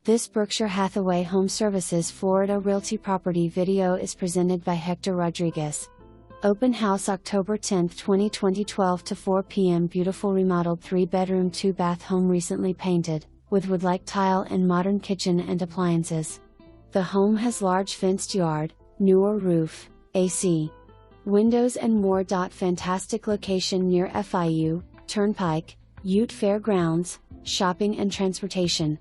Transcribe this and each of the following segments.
This Berkshire Hathaway HomeServices Florida Realty property video is presented by Hector Rodriguez. Open house October 10, 2020, 12 to 4 p.m. Beautiful remodeled 3-bedroom 2-bath home recently painted, with wood-like tile and modern kitchen and appliances. The home has large fenced yard, newer roof, AC, windows and more. Fantastic location near FIU, Turnpike, Ute Fairgrounds, shopping and transportation.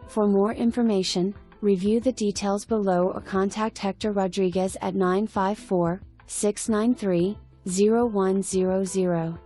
For more information, review the details below or contact Hector Rodriguez at 954-693-0100.